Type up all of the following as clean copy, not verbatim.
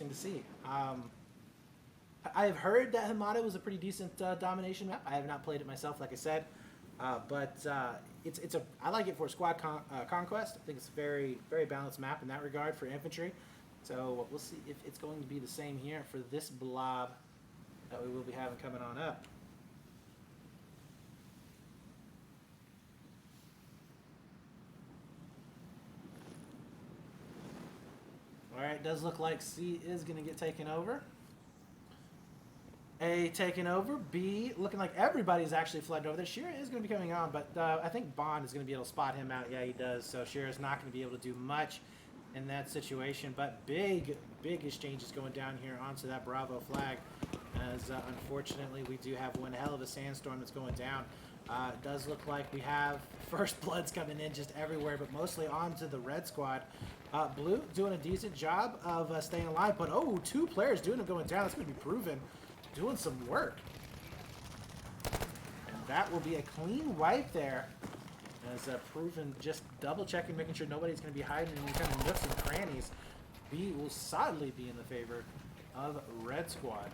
To see. I've heard that Hamada was a pretty decent domination map. I have not played it myself, like I said, but it's a I like it for squad conquest. I think it's a very balanced map in that regard for infantry. So we'll see if it's going to be the same here for this blob that we will be having coming on up. Alright, does look like C is going to get taken over. A taken over. B looking like everybody's actually flooded over there. Shearer is going to be coming on, but I think Bond is going to be able to spot him out. Yeah, he does. So Shearer is not going to be able to do much in that situation. But big exchanges going down here onto that Bravo flag. As unfortunately we do have one hell of a sandstorm that's going down. It does look like we have first bloods coming in just everywhere, but mostly onto the red squad. Blue doing a decent job of staying alive, but oh, 2 players doing it going down. That's going to be proven. Doing some work. And that will be a clean wipe there. As proven, just double checking, making sure nobody's going to be hiding in any kind of nooks and crannies. B will solidly be in the favor of red squad.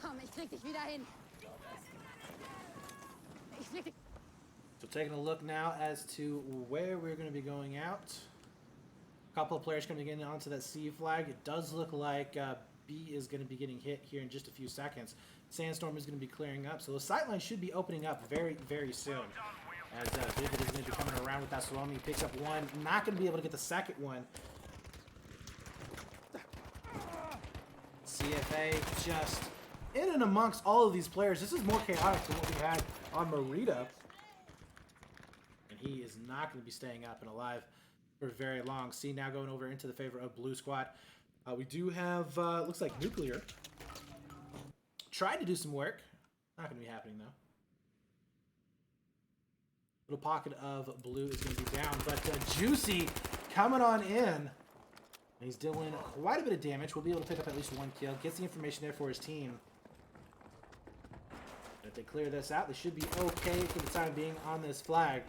Komm, ich krieg dich wieder hin. So taking a look now as to where we're going to be going out. A couple of players coming in onto that C flag. It does look like B is going to be getting hit here in just a few seconds. Sandstorm is going to be clearing up, so the sightlines should be opening up very soon. As Vivid is going to be coming around with that Suomi. He picks up one. Not going to be able to get the second one. CFA just in and amongst all of these players. This is more chaotic than what we had on Marita. And he is not going to be staying up and alive for very long. C now going over into the favor of blue squad. We do have, looks like Nuclear. Tried to do some work. Not going to be happening, though. Little pocket of blue is going to be down, but Juicy coming on in. He's dealing quite a bit of damage. We'll be able to pick up at least 1 kill. Gets the information there for his team. If they clear this out, they should be okay for the time being on this flag.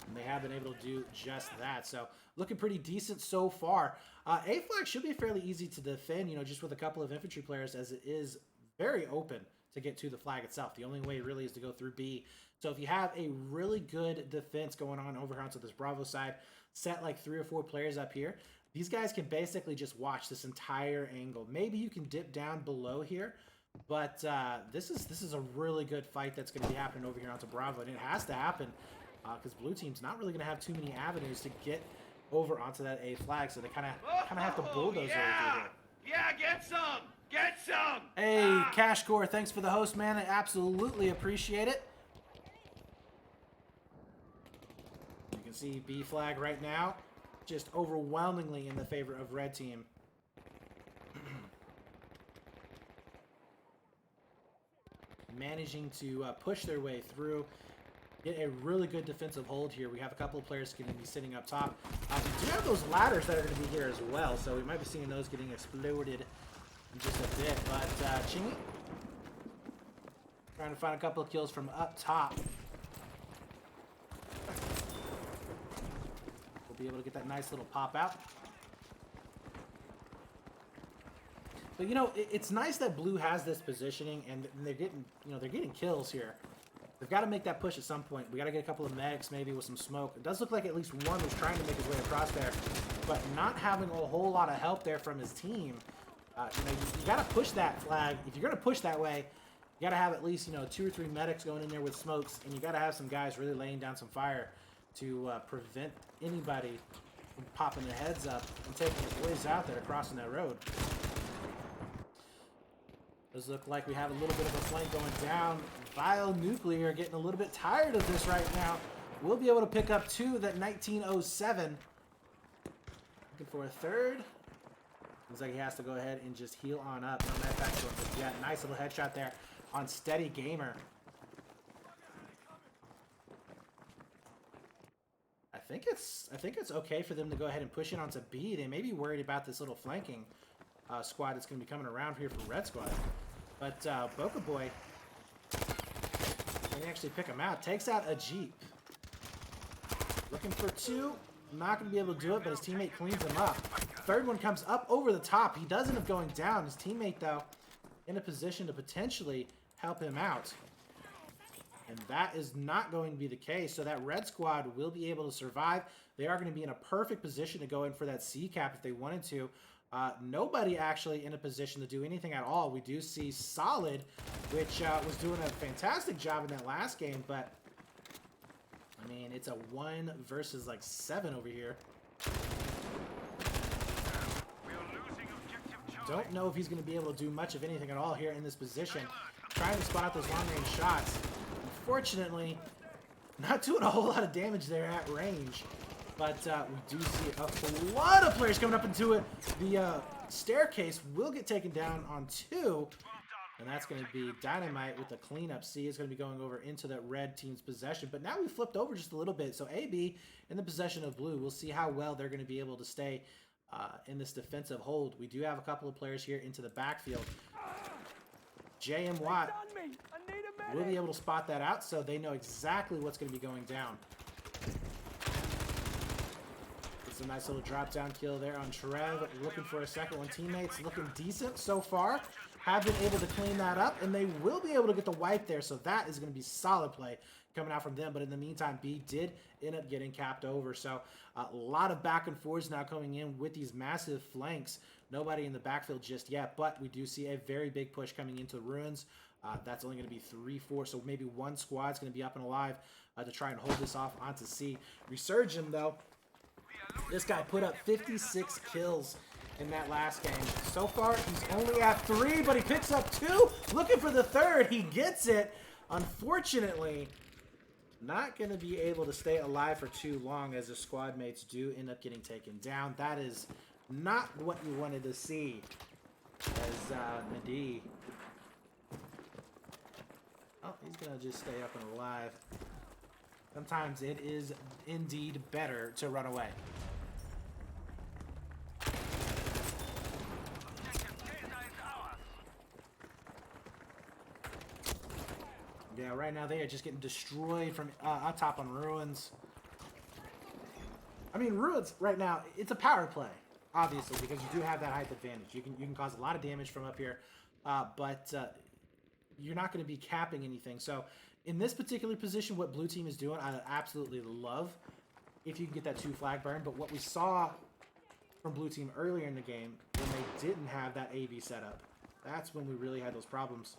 And they have been able to do just that. So looking pretty decent so far. A flag should be fairly easy to defend, you know, just with a couple of infantry players, as it is very open to get to the flag itself. The only way really is to go through B. So if you have a really good defense going on over onto this Bravo side, set like 3 or 4 players up here, these guys can basically just watch this entire angle. Maybe you can dip down below here, but this is a really good fight that's going to be happening over here onto Bravo, and it has to happen because blue team's not really going to have too many avenues to get over onto that A flag, so they kind of have to bulldoze over here. Yeah, get some! Get some! Hey, Cash Core, thanks for the host, man. I absolutely appreciate it. You can see B flag right now, just overwhelmingly in the favor of red team. Managing to push their way through. Get a really good defensive hold here. We have a couple of players going to be sitting up top. We do have those ladders that are going to be here as well, so we might be seeing those getting exploded in just a bit. But Chingy trying to find a couple of kills from up top. We'll be able to get that nice little pop out. But you know, it's nice that blue has this positioning, and they're getting, you know, they're getting kills here. They've got to make that push at some point. We got to get a couple of medics maybe with some smoke. It does look like at least one was trying to make his way across there, but not having a whole lot of help there from his team. You know, you got to push that flag. If you're going to push that way, you got to have at least, you know, 2 or 3 medics going in there with smokes, and you got to have some guys really laying down some fire to prevent anybody from popping their heads up and taking the boys out that are crossing that road. Does look like we have a little bit of a flank going down. Vile Nuclear getting a little bit tired of this right now. We'll be able to pick up 2 that 1907. Looking for a third. Looks like he has to go ahead and just heal on up. No matter of fact, yeah, nice little headshot there on Steady Gamer. I think it's okay for them to go ahead and push in onto B. They may be worried about this little flanking squad that's going to be coming around here for red squad. But Boca Boy can actually pick him out. Takes out a Jeep. Looking for 2. not going to be able to do it, but his teammate cleans him up. Third one comes up over the top. He does end up going down. His teammate, though, in a position to potentially help him out. And that is not going to be the case. So that red squad will be able to survive. They are going to be in a perfect position to go in for that C cap if they wanted to. Nobody actually in a position to do anything at all. We do see Solid, which was doing a fantastic job in that last game, but I mean, it's a 1 versus like 7 over here. Don't know if he's going to be able to do much of anything at all here in this position. Trying to spot out those long-range shots. Unfortunately, not doing a whole lot of damage there at range. But we do see a lot of players coming up into it. The staircase will get taken down on 2. And that's going to be Dynamite with the cleanup. C is going to be going over into that red team's possession. But now we flipped over just a little bit. So AB in the possession of blue. We'll see how well they're going to be able to stay in this defensive hold. We do have a couple of players here into the backfield. JM Watt will be able to spot that out, so they know exactly what's going to be going down. It's a nice little drop-down kill there on Trev. Looking for a second one. Teammates looking decent so far. Have been able to clean that up, and they will be able to get the wipe there, so that is going to be solid play coming out from them. But in the meantime, B did end up getting capped over. So a lot of back and forths now coming in with these massive flanks. Nobody in the backfield just yet, but we do see a very big push coming into the ruins. That's only going to be 3-4, so maybe one squad's going to be up and alive to try and hold this off onto C. Resurgent, though, this guy put up 56 kills in that last game. So far, he's only at 3, but he picks up 2. Looking for the third. He gets it. Unfortunately, not going to be able to stay alive for too long as his squad mates do end up getting taken down. That is not what you wanted to see as Mehdi. Oh, he's going to just stay up and alive. Sometimes it is indeed better to run away. Yeah, right now they are just getting destroyed from up top on Ruins. I mean, Ruins right now, it's a power play, obviously, because you do have that height advantage. You can cause a lot of damage from up here, but you're not going to be capping anything. So in this particular position, what blue team is doing, I absolutely love if you can get that 2 flag burn. But what we saw from blue team earlier in the game when they didn't have that AB setup, that's when we really had those problems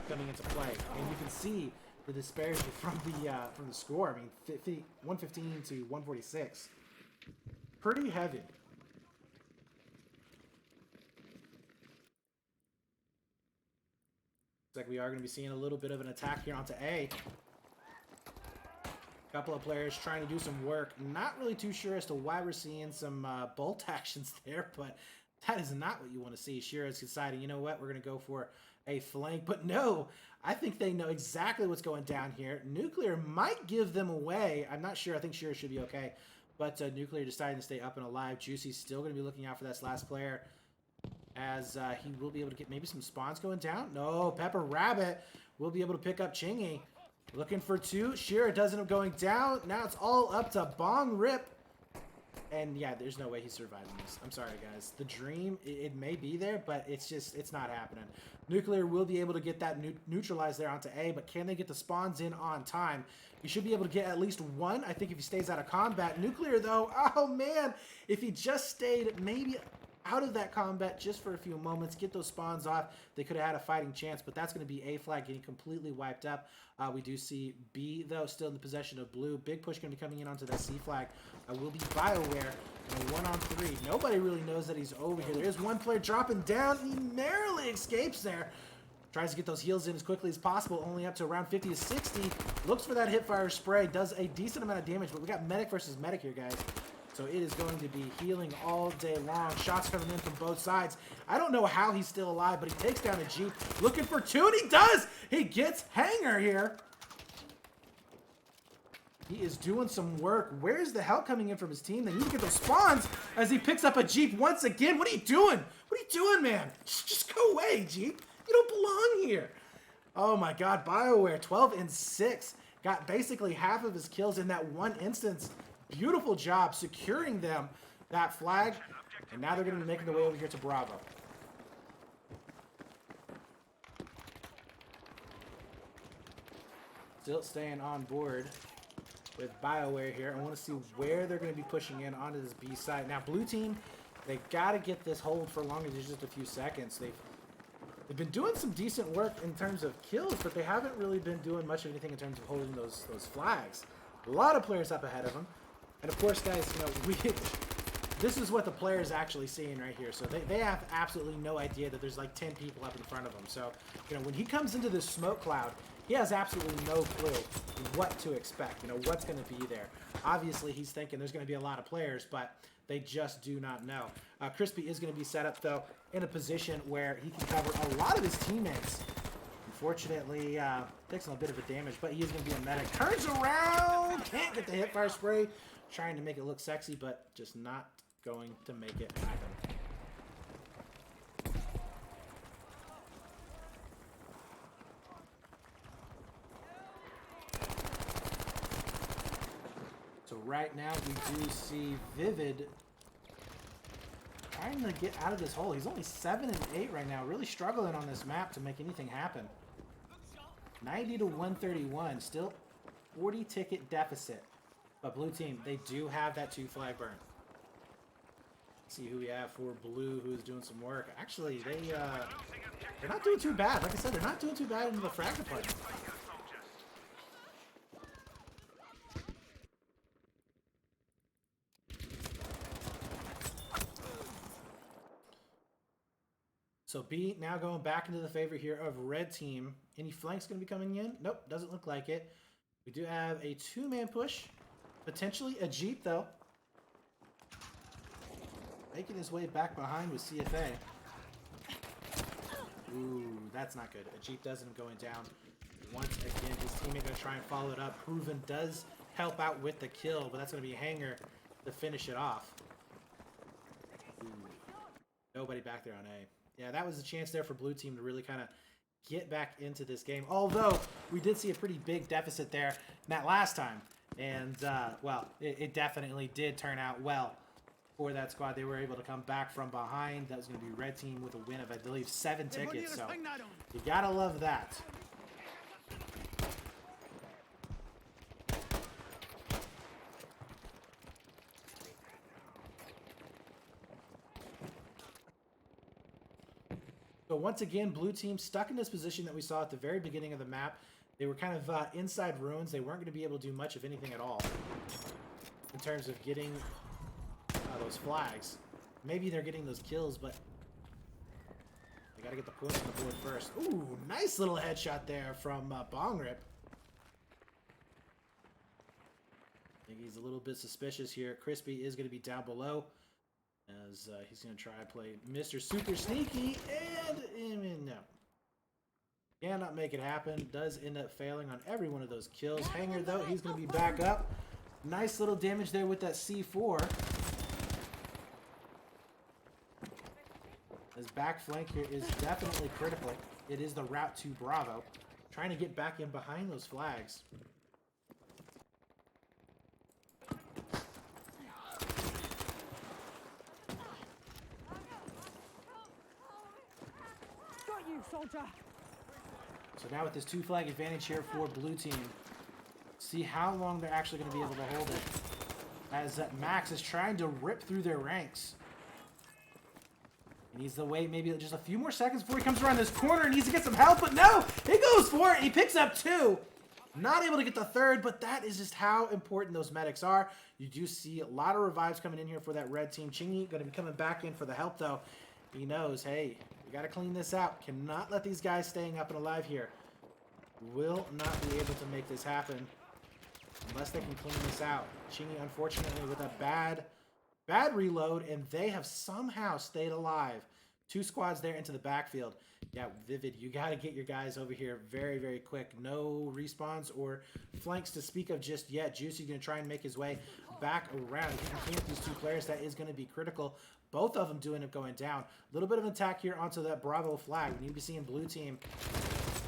coming into play. And you can see the disparity from the score. I mean, 115 to 146. Pretty heavy. Looks like we are going to be seeing a little bit of an attack here onto A. A couple of players trying to do some work. Not really too sure as to why we're seeing some bolt actions there, but that is not what you want to see. Shira's deciding, you know what, we're going to go for a flank. But no, I think they know exactly what's going down here. Nuclear might give them away. I'm not sure. I think Shira should be okay. But Nuclear deciding to stay up and alive. Juicy's still going to be looking out for that last player, as he will be able to get maybe some spawns going down. No, Pepper Rabbit will be able to pick up Chingy. Looking for 2. Shira doesn't end up going down. Now it's all up to Bong Rip. And yeah, there's no way he's surviving this. I'm sorry, guys. The dream, it may be there, but it's not happening. Nuclear will be able to get that neutralized there onto A, but can they get the spawns in on time? You should be able to get at least 1, I think, if he stays out of combat. Nuclear, though, oh man, if he just stayed maybe out of that combat just for a few moments, get those spawns off, they could have had a fighting chance, but that's going to be A flag getting completely wiped up. We do see B, though, still in the possession of blue. Big push going to be coming in onto that C flag. Will be BioWare in a 1-on-3. Nobody really knows that he's over here. There is one player dropping down. He narrowly escapes there. Tries to get those heals in as quickly as possible, only up to around 50 to 60. Looks for that hipfire spray. Does a decent amount of damage, but we got medic versus medic here, guys. So it is going to be healing all day long. Shots coming in from both sides. I don't know how he's still alive, but he takes down a Jeep. Looking for 2, and he does! He gets Hanger here. He is doing some work. Where's the help coming in from his team? They need to get those spawns as he picks up a Jeep once again. What are you doing? What are you doing, man? Just go away, Jeep. You don't belong here. Oh my God, BioWare, 12 and 6. Got basically half of his kills in that one instance. beautiful job securing them that flag. And now they're going to be making their way over here to Bravo. Still staying on board with BioWare here. I want to see where they're going to be pushing in onto this B side. Now, blue team, they got to get this hold for longer than just a few seconds. They've been doing some decent work in terms of kills, but they haven't really been doing much of anything in terms of holding those flags. A lot of players up ahead of them. And of course, guys, you know, this is what the player's actually seeing right here. So they have absolutely no idea that there's like 10 people up in front of them. So, you know, when he comes into this smoke cloud, he has absolutely no clue what to expect, you know, what's going to be there. Obviously, he's thinking there's going to be a lot of players, but they just do not know. Crispy is going to be set up, though, in a position where he can cover a lot of his teammates. Unfortunately, takes a bit of a damage, but he is going to be a medic. Turns around! Can't get the hipfire spray. Trying to make it look sexy, but just not going to make it happen. So right now we do see Vivid trying to get out of this hole. He's only 7 and 8 right now, really struggling on this map to make anything happen. 90 to 131, still 40 ticket deficit. But blue team, they do have that 2 flag burn. Let's see who we have for blue, who is doing some work. Actually, they're not doing too bad. Like I said, they're not doing too bad in the frag department. So B now going back into the favor here of red team. Any flanks going to be coming in? Nope, doesn't look like it. We do have a 2-man push. Potentially a Jeep, though. Making his way back behind with CFA. Ooh, that's not good. A Jeep doesn't going down. Once again, his teammate going to try and follow it up. Proven does help out with the kill, but that's going to be a hanger to finish it off. Ooh. Nobody back there on A. Yeah, that was a chance there for blue team to really kind of get back into this game. Although, we did see a pretty big deficit there that last time. And, well, it definitely did turn out well for that squad. They were able to come back from behind. That was going to be red team with a win of, I believe, 7 tickets. So, you gotta love that. So once again, blue team stuck in this position that we saw at the very beginning of the map. They were kind of inside ruins. They weren't going to be able to do much of anything at all in terms of getting those flags. Maybe they're getting those kills, but they got to get the points on the board first. Ooh, nice little headshot there from Bong Rip. I think he's a little bit suspicious here. Crispy is going to be down below, as he's going to try and play Mr. Super Sneaky, and no. Cannot make it happen. Does end up failing on every one of those kills. Hanger, though, he's going to be back up. Nice little damage there with that C4. His back flank here is definitely critical. It is the route to Bravo. Trying to get back in behind those flags. Soldier. So now with this 2 flag advantage here for blue team, see how long they're actually going to be able to hold it. As Max is trying to rip through their ranks. He needs to wait maybe just a few more seconds before he comes around this corner and needs to get some help, but no! He goes for it! He picks up 2! Not able to get the 3rd, but that is just how important those medics are. You do see a lot of revives coming in here for that red team. Chingy going to be coming back in for the help, though. He knows, hey, we got to clean this out. Cannot let these guys staying up and alive here. Will not be able to make this happen unless they can clean this out. Chingy, unfortunately, with a bad reload, and they have somehow stayed alive. 2 squads there into the backfield. Yeah, Vivid, you got to get your guys over here very, very quick. No respawns or flanks to speak of just yet. Juicy's going to try and make his way back around. If he can clean up these 2 players, that is going to be critical. Both of them do end up going down. A little bit of an attack here onto that Bravo flag. We need to be seeing blue team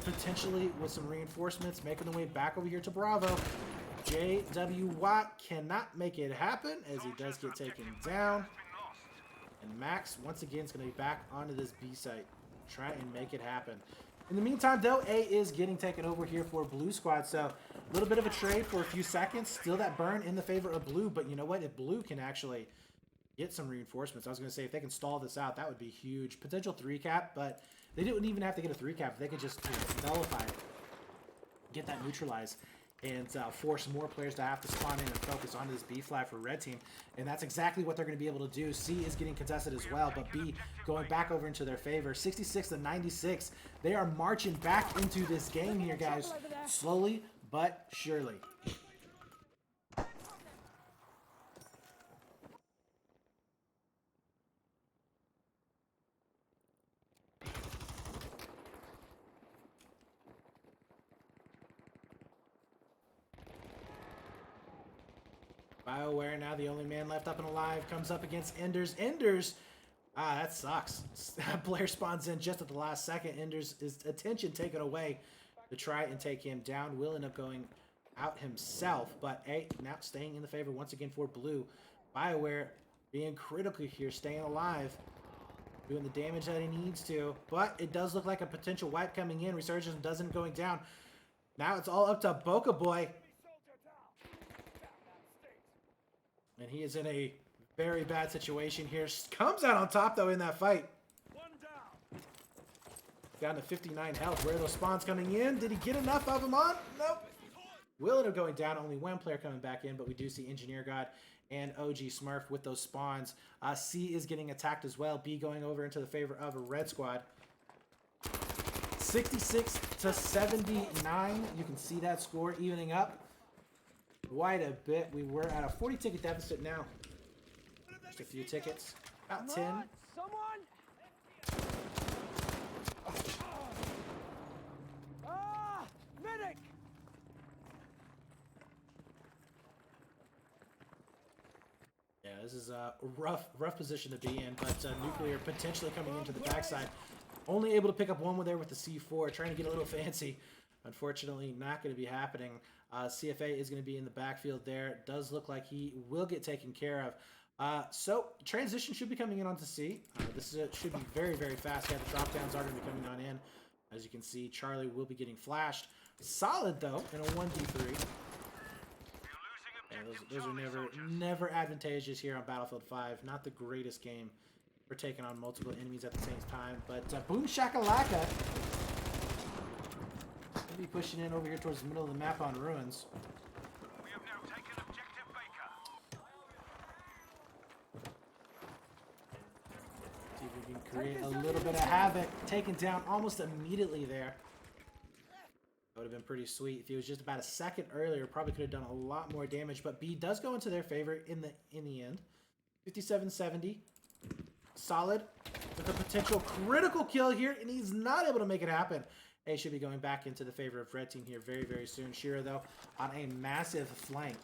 potentially with some reinforcements making their way back over here to Bravo. J.W. Watt cannot make it happen as he does get taken down. And Max, once again, is going to be back onto this B site. Try and make it happen. In the meantime, though, A is getting taken over here for Blue Squad. So a little bit of a trade for a few seconds. Still that burn in the favor of Blue. But you know what? If Blue can actually get some reinforcements, I was going to say, if they can stall this out, that would be huge. Potential 3-cap, but they didn't even have to get a 3-cap. They could just nullify it, get that neutralized, and force more players to have to spawn in and focus onto this B flag for red team. And that's exactly what they're going to be able to do. C is getting contested as well, but B going back over into their favor. 66-96. They are marching back into this game here, guys. Slowly but surely. BioWare now the only man left up and alive, comes up against Enders. Enders, that sucks. That player spawns in just at the last second. Enders' attention taken away to try and take him down. Will end up going out himself, but A now staying in the favor once again for Blue. BioWare being critical here, staying alive, doing the damage that he needs to, but it does look like a potential wipe coming in. Resurgence doesn't going down. Now it's all up to Boca Boy. And he is in a very bad situation here. Comes out on top, though, in that fight. Down to 59 health. Where are those spawns coming in? Did he get enough of them on? Nope. Will end up going down. Only one player coming back in, but we do see Engineer God and OG Smurf with those spawns. C is getting attacked as well. B going over into the favor of a red squad. 66-79. You can see that score evening up quite a bit. We were at a 40 ticket deficit now. Just a few tickets. About 10. Someone! Medic! Yeah, this is a rough position to be in, but Nuclear potentially coming into the backside. Only able to pick up one there with the C4, trying to get a little fancy. Unfortunately, not going to be happening. CFA is going to be in the backfield there. Does look like he will get taken care of. So transition should be coming in onto C. This should be very, very fast. Yeah, the drop downs are going to be coming on in. As you can see, Charlie will be getting flashed. Solid though in a 1v3. Yeah, those are never advantageous here on Battlefield 5. Not the greatest game for taking on multiple enemies at the same time. But boom shakalaka. Be pushing in over here towards the middle of the map on ruins. We have now taken objective Baker. See if we can create a little bit of havoc. Taken down almost immediately there. That would have been pretty sweet. If he was just about a second earlier, probably could have done a lot more damage. But B does go into their favor in the end. 57-70. Solid. With a potential critical kill here, and he's not able to make it happen. A should be going back into the favor of red team here very, very soon. Shira, though, on a massive flank.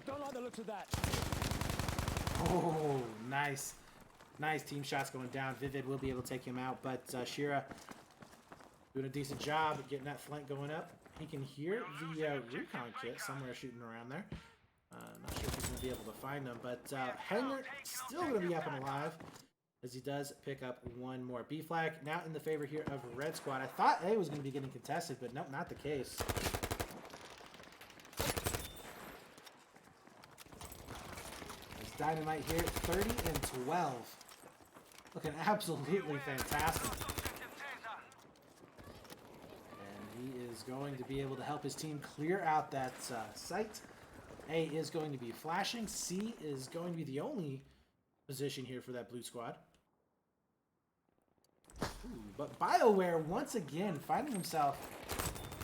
Don't like the looks of that. Oh, nice. Nice team shots going down. Vivid will be able to take him out, but Shira doing a decent job at getting that flank going up. He can hear the recon kit somewhere shooting around there. Not sure if he's going to be able to find them, but Hanger still going to be up and alive, as he does pick up one more. B flag now in the favor here of red squad. I thought A was going to be getting contested, but nope, not the case. It's Dynamite here, 30-12. Looking absolutely fantastic. And he is going to be able to help his team clear out that site. A is going to be flashing. C is going to be the only position here for that blue squad. Ooh, but BioWare, once again, finding himself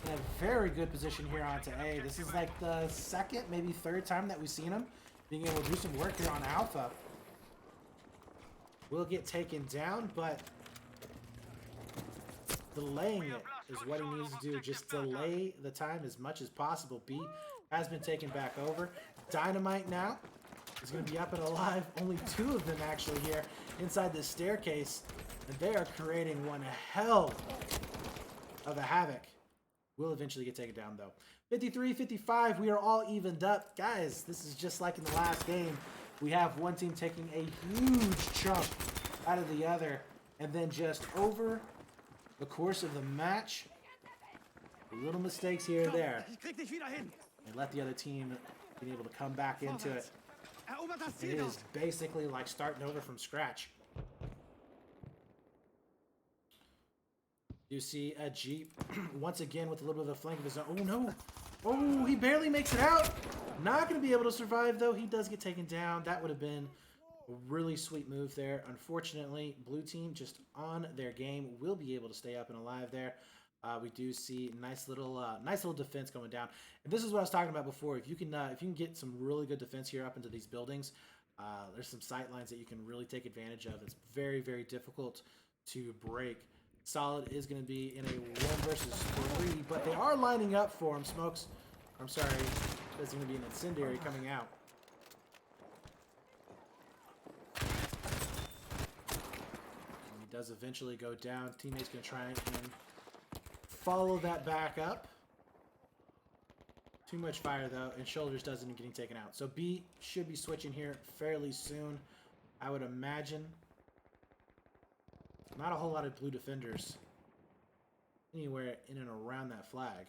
in a very good position here onto A. This is like the second, maybe third time that we've seen him being able to do some work here on Alpha. Will get taken down, but delaying it is what he needs to do. Just delay the time as much as possible. B has been taken back over. Dynamite now is going to be up and alive. Only two of them actually here inside this staircase. And they are creating one hell of a havoc. Will eventually get taken down, though. 53-55, we are all evened up. Guys, this is just like in the last game. We have one team taking a huge chunk out of the other. And then just over the course of the match, little mistakes here and there. And let the other team be able to come back into it. It is basically like starting over from scratch. You see a Jeep once again with a little bit of a flank of his own. Oh no! Oh, he barely makes it out. Not going to be able to survive though. He does get taken down. That would have been a really sweet move there. Unfortunately, blue team just on their game will be able to stay up and alive there. We do see nice little defense going down. And this is what I was talking about before. If you can get some really good defense here up into these buildings, there's some sight lines that you can really take advantage of. It's very, very difficult to break. Solid is going to be in a 1 versus 3, but they are lining up for him. Smokes, I'm sorry, there's going to be an incendiary coming out. And he does eventually go down. Teammate's going to try and follow that back up. Too much fire though, and Shoulders doesn't end getting taken out. So B should be switching here fairly soon, I would imagine. Not a whole lot of blue defenders anywhere in and around that flag.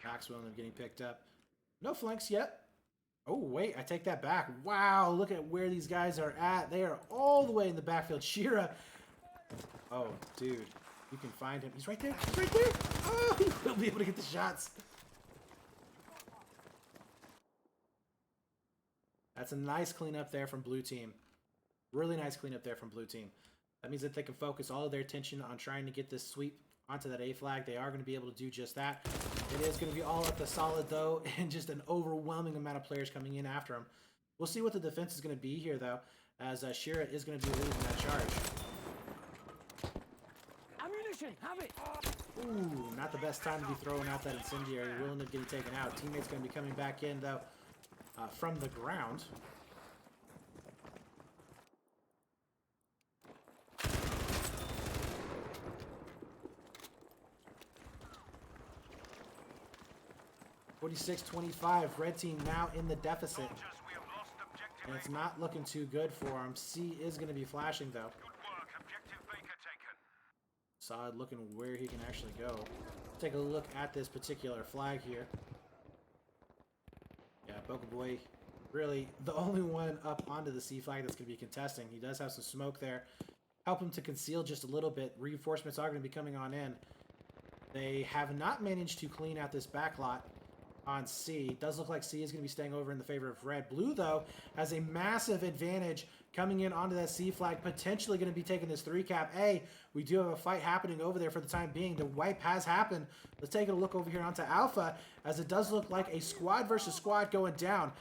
Maxwell end up getting picked up. No flanks yet. Oh, wait, I take that back. Wow, look at where these guys are at. They are all the way in the backfield. Shira. Oh, dude. You can find him. He's right there. He's right there. Oh, he will be able to get the shots. That's a nice cleanup there from blue team. Really nice cleanup there from blue team. That means that they can focus all of their attention on trying to get this sweep onto that A flag. They are going to be able to do just that. It is going to be all up the solid, though, and just an overwhelming amount of players coming in after him. We'll see what the defense is going to be here, though, as Shira is going to be leading that charge. Ammunition, have it. Ooh, not the best time to be throwing out that incendiary. Will end up getting taken out. Teammate's going to be coming back in, though, from the ground. (46-25), red team now in the deficit. And it's not looking too good for him. C is going to be flashing, though. Solid looking where he can actually go. Take a look at this particular flag here. Yeah, Bo5 really the only one up onto the C flag that's going to be contesting. He does have some smoke there. Help him to conceal just a little bit. Reinforcements are going to be coming on in. They have not managed to clean out this back lot on C. It does look like C is going to be staying over in the favor of red. Blue, though, has a massive advantage coming in onto that C flag, potentially going to be taking this 3-cap A. We do have a fight happening over there for the time being. The wipe has happened. Let's take a look over here onto Alpha, as it does look like a squad versus squad going down.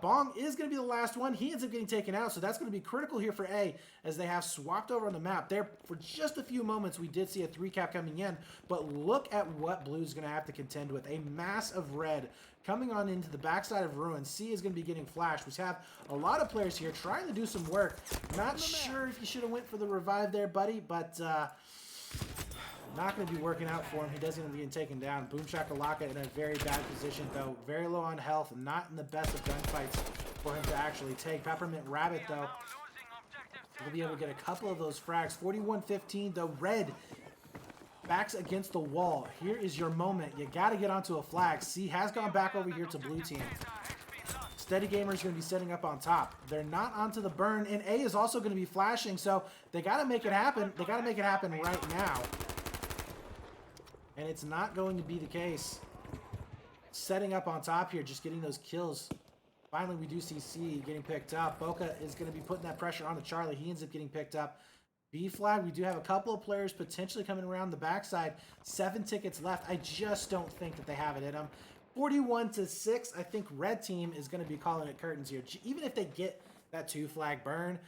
Bong is going to be the last one. He ends up getting taken out, so that's going to be critical here for A, as they have swapped over on the map. There, for just a few moments, we did see a 3-cap coming in, but look at what Blue's going to have to contend with. A mass of red coming on into the backside of Ruin. C is going to be getting flashed. We have a lot of players here trying to do some work. Not sure if you should have went for the revive there, buddy, but not going to be working out for him. He doesn't even get taken down. Boom Shakalaka in a very bad position, though. Very low on health. Not in the best of gunfights for him to actually take. Peppermint Rabbit, though, will be able to get a couple of those frags. 41-15, though. Red backs against the wall. Here is your moment. You got to get onto a flag. C has gone back over here to blue team. Steady Gamer is going to be setting up on top. They're not onto the burn, and A is also going to be flashing, so they got to make it happen. They got to make it happen right now. And it's not going to be the case. Setting up on top here, just getting those kills. Finally, we do see C getting picked up. Boca is going to be putting that pressure on the Charlie. He ends up getting picked up. B flag, we do have a couple of players potentially coming around the backside. 7 tickets left. I just don't think that they have it in them. 41-6. I think red team is going to be calling it curtains here. Even if they get that 2 flag burn,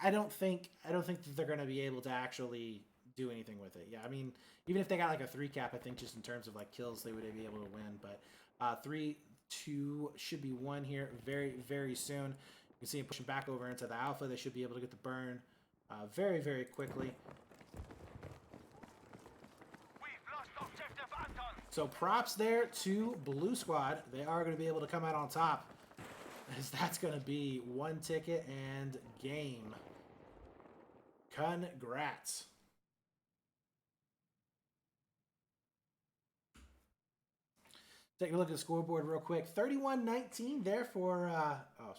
I don't think that they're going to be able to actually do anything with it. Yeah, I mean, even if they got like a 3-cap, I think just in terms of like kills, they would be able to win. But 3-2 should be won here very, very soon. You can see him pushing back over into the Alpha. They should be able to get the burn very, very quickly. We've lost objective Anton. So props there to Blue Squad. They are going to be able to come out on top, as that's going to be one ticket and game. Congrats. Take a look at the scoreboard real quick. 31-19 there for, oh,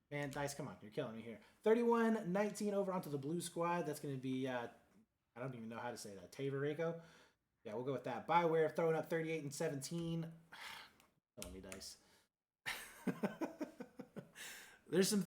man, Dice, come on. You're killing me here. 31-19 over onto the Blue Squad. That's going to be, I don't even know how to say that. Tavarico? Yeah, we'll go with that. Bioware throwing up 38-17. Killing me, Dice. There's some